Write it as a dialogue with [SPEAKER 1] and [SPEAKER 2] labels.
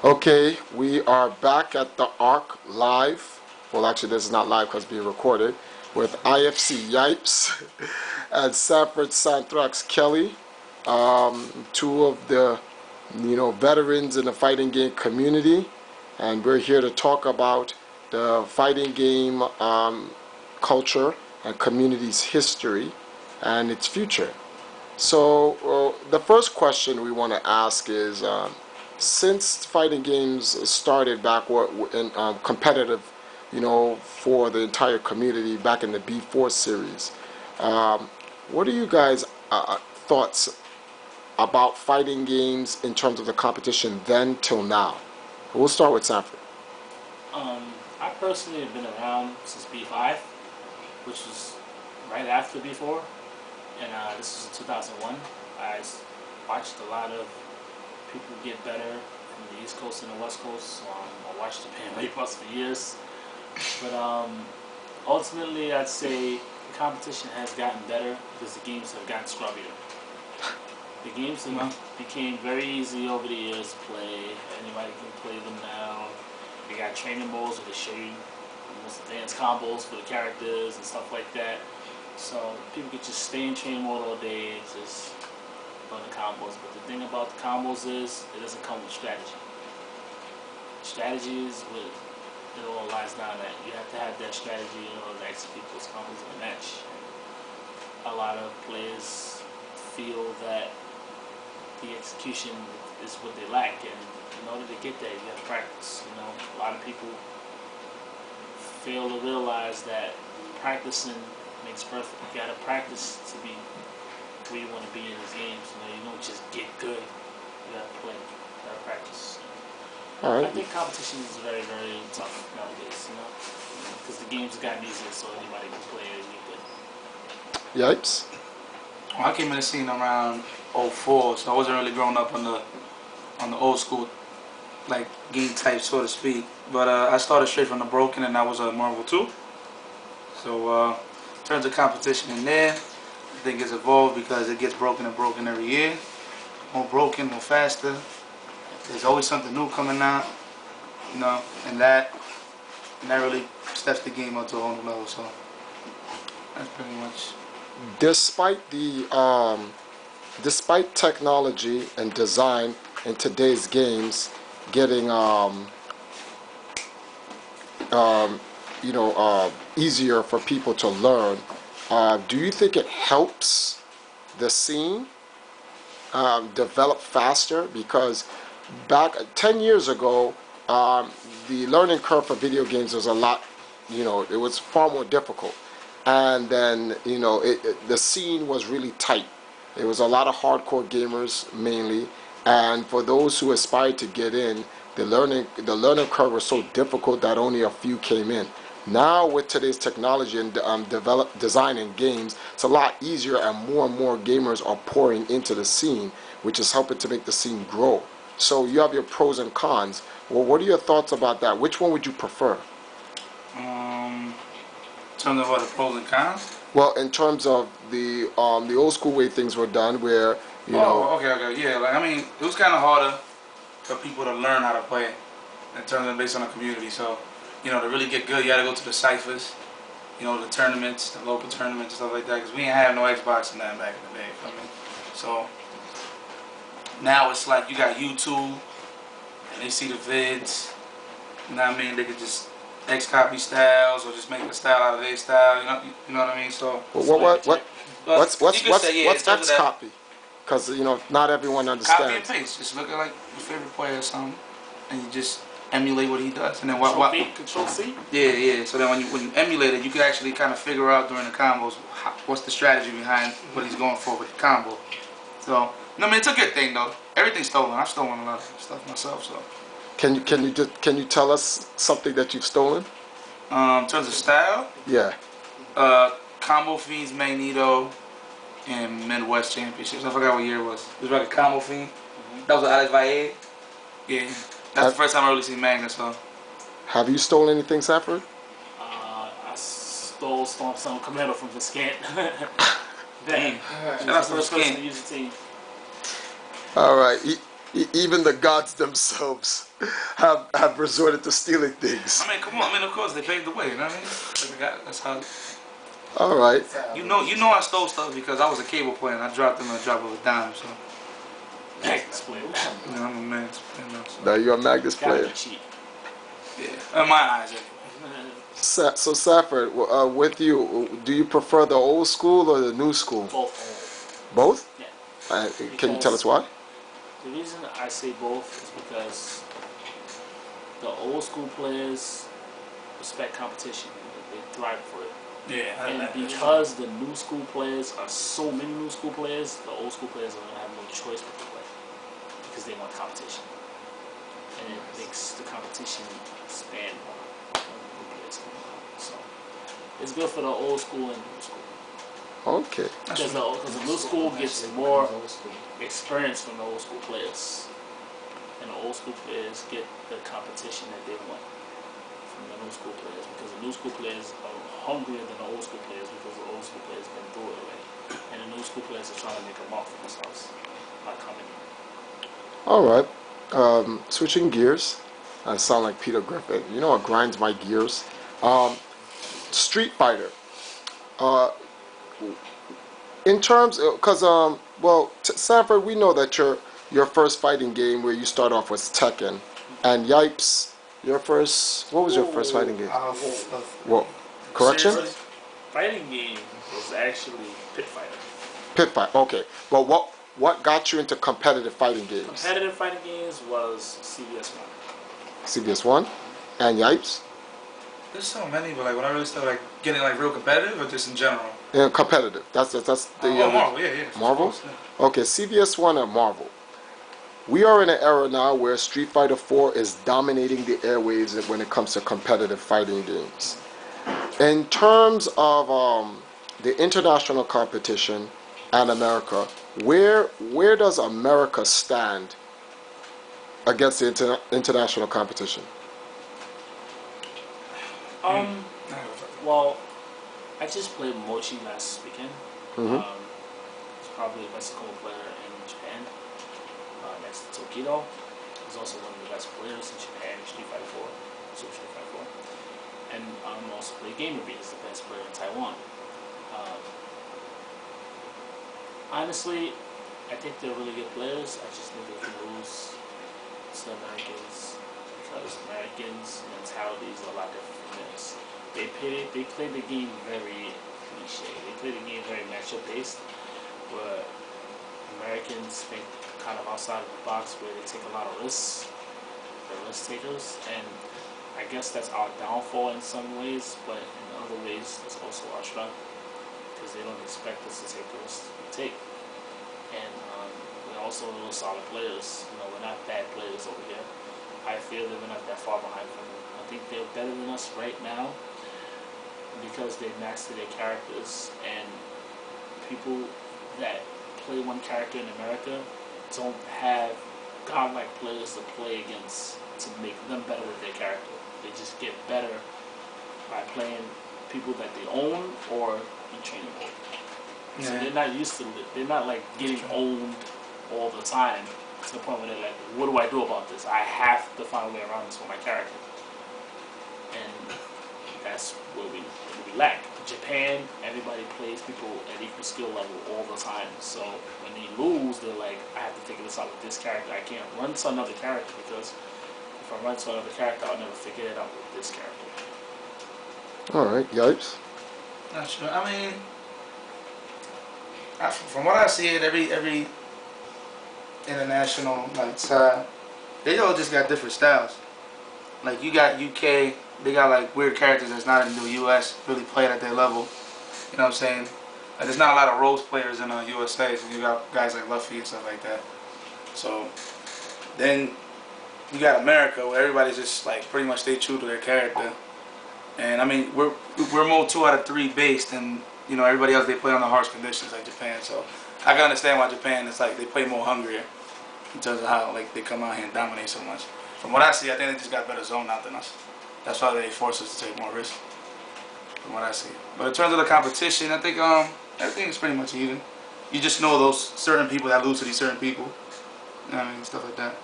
[SPEAKER 1] Okay, we are back at the Arc live. Well, actually, this is not live because it's being recorded with IFC Yipes and Sanford Santhrax Kelly, two of the veterans in the fighting game community, and we're here to talk about the fighting game culture and community's history and its future. So the first question we want to ask is, since fighting games started back in competitive, for the entire community back in the B4 series, what are you guys' thoughts about fighting games in terms of the competition then till now? We'll start with Sanford.
[SPEAKER 2] I personally have been around since B5, which was right after B4, and this was in 2001. I watched a lot of people get better from the East Coast and the West Coast. I watched Japan Weight Plus for years, but ultimately I'd say the competition has gotten better because the games have gotten scrubbier. The games have became very easy over the years to play. Anybody can play them now. They got training modes where they show you the most advanced combos for the characters and stuff like that. So people could just stay in training mode all day and just run the combos. But the thing about the combos is it doesn't come with strategy. Strategy is what it all lies down at. You have to have that strategy in order to execute those combos in a match. A lot of players feel that the execution is what they lack, and in order to get there, you have to practice. A lot of people fail to realize that practicing makes perfect. You gotta practice to be where you want to be in these games. You don't just get good. You gotta play. You gotta practice.
[SPEAKER 1] All right.
[SPEAKER 2] I think competition is very, very tough nowadays. Because the games have gotten easier, so anybody can play and get good.
[SPEAKER 1] Yipes.
[SPEAKER 3] Well, I came in the scene around '04, so I wasn't really growing up on the old school game type, so to speak. But I started straight from the broken, and that was a Marvel 2. So in terms of competition in there, I think it's evolved because it gets broken and broken every year. More broken, more faster. There's always something new coming out, and that really steps the game up to a whole new level. So that's pretty much.
[SPEAKER 1] Despite technology and design in today's games getting easier for people to learn, do you think it helps the scene develop faster? Because back 10 years ago, the learning curve for video games was a lot, it was far more difficult. And then, the scene was really tight. There was a lot of hardcore gamers mainly, and for those who aspired to get in, the learning curve was so difficult that only a few came in. Now with today's technology and designing games, it's a lot easier, and more gamers are pouring into the scene, which is helping to make the scene grow. So you have your pros and cons. Well, what are your thoughts about that? Which one would you prefer?
[SPEAKER 3] In terms of what the pros and cons?
[SPEAKER 1] Well, in terms of the old school way things were done, where
[SPEAKER 3] okay, yeah. It was kind of harder for people to learn how to play in terms of based on the community. So, to really get good, you had to go to the ciphers, the tournaments, the local tournaments, and stuff like that. Because we didn't have no Xbox and that back in the day. So now it's like you got YouTube, and they see the vids. They could just X-copy styles or just make a style out of their style. You know what I mean? So
[SPEAKER 1] what's X-copy? Because not everyone understands.
[SPEAKER 3] Copy and paste. Just look at like your favorite player or something, and you just emulate what he does. And then
[SPEAKER 2] Control C.
[SPEAKER 3] Yeah. So then when you emulate it, you can actually kind of figure out during the combos what's the strategy behind what he's going for with the combo. So it's a good thing though. Everything's stolen. I've stolen a lot of stuff myself. So.
[SPEAKER 1] Can you tell us something that you've stolen?
[SPEAKER 3] In terms of style?
[SPEAKER 1] Yeah.
[SPEAKER 3] Combo Fiends, Magneto, and Midwest Championships. I forgot what year it was. It was like a Combo Fiend. That was Alex Valle. Yeah. That's the first time I really seen Magna, so.
[SPEAKER 1] Have you stolen anything, Sanford?
[SPEAKER 2] I stole some Commando from the Scant.
[SPEAKER 3] Dang. Shout out to the Scant.
[SPEAKER 1] All right. Even the gods themselves have resorted to stealing things.
[SPEAKER 3] I mean, come on. I mean, of course they paved the way. You know what I mean? That's how.
[SPEAKER 1] All right.
[SPEAKER 3] You know, I stole stuff because I was a cable player and I dropped them at a drop of a dime. So,
[SPEAKER 2] Magnus player.
[SPEAKER 3] you know, I'm a man. You know, so.
[SPEAKER 1] Now you're a Magnus
[SPEAKER 2] Gotta
[SPEAKER 1] player.
[SPEAKER 2] be cheap.
[SPEAKER 3] Yeah, in my eyes, anyway.
[SPEAKER 1] So Safford, with you, do you prefer the old school or the new school?
[SPEAKER 2] Both.
[SPEAKER 1] Both?
[SPEAKER 2] Yeah.
[SPEAKER 1] Can you tell us why?
[SPEAKER 2] The reason I say both is because the old school players respect competition. They thrive for it.
[SPEAKER 3] Yeah.
[SPEAKER 2] And because the new school players are so many new school players, the old school players are gonna have no choice but to play because they want competition, and it makes the competition expand more when new players come out. So it's good for the old school and new school
[SPEAKER 1] Okay.
[SPEAKER 2] because the new school gets more experience from the old school players, and the old school players get the competition that they want from the new school players because the new school players are hungrier than the old school players because the old school players been through it already, and the new school players are trying to make a mark for themselves by coming in.
[SPEAKER 1] All right. Switching gears. I sound like Peter Griffin. You know what grinds my gears? Street Fighter. Uh, in terms, because well, Sanford, we know that your first fighting game where you start off was Tekken, and Yipes, your first. What was your first fighting game? What? Correction?
[SPEAKER 2] Seriously? Fighting game was actually Pit Fighter.
[SPEAKER 1] Pit Fight. Okay. But what got you into competitive fighting games?
[SPEAKER 2] Competitive fighting games was CBS One.
[SPEAKER 1] CBS One, and Yipes.
[SPEAKER 3] There's so many, but like when I really started like getting like real competitive, or just in general.
[SPEAKER 1] Yeah, competitive. That's the.
[SPEAKER 3] Marvel, yeah.
[SPEAKER 1] Marvel.
[SPEAKER 3] Course, yeah.
[SPEAKER 1] Okay, CBS One and Marvel. We are in an era now where Street Fighter 4 is dominating the airwaves when it comes to competitive fighting games. In terms of the international competition and America, where does America stand against the international competition?
[SPEAKER 2] Well, I just played Mochi last weekend.
[SPEAKER 1] Mhm.
[SPEAKER 2] He's probably the best Korean player in Japan. Next to Tokido. He's also one of the best players in Japan in Street Fighter 4, Super Street Fighter 4. And also play Gamer Beat is the best player in Taiwan. Honestly, I think they're really good players. I just think they can lose to Americans because Americans' mentality is a lot different from theirs. They play the game very cliche. They play the game very matchup based, where Americans think kind of outside of the box, where they take a lot of risks. They're risk takers, and I guess that's our downfall in some ways, but in other ways, that's also our strength because they don't expect us to take the risks we take. And we're also real solid players. You know, we're not bad players over here. I feel that we're not that far behind from them. I think they're better than us right now because they master their characters, and people that play one character in America don't have godlike players to play against to make them better with their character. They just get better by playing people that they own or be training with. So they're not used to it. They're not like getting owned all the time to the point where they're like, what do I do about this? I have to find a way around this for my character. And that's where we lack. Japan, everybody plays people at equal skill level all the time. So when they lose, they're like, I have to figure this out with this character. I can't run to another character because if I run to another character, I'll never figure it out with this character.
[SPEAKER 1] All right, Yipes.
[SPEAKER 3] Not sure. I mean, from what I see, it every international like side, they all just got different styles. Like you got UK, they got like weird characters that's not in the US really played at their level. You know what I'm saying? Like, there's not a lot of Rose players in the USA, so you got guys like Luffy and stuff like that. So then you got America where everybody's just like pretty much stay true to their character. And I mean we're more 2 out of 3 based, and you know everybody else they play on the harsh conditions like Japan. So I can understand why Japan is like they play more hungrier in terms of how like they come out here and dominate so much. From what I see, I think they just got better zone out than us. That's why they force us to take more risks. From what I see, but in terms of the competition, I think everything is pretty much even. You just know those certain people that lose to these certain people. I mean, stuff like that.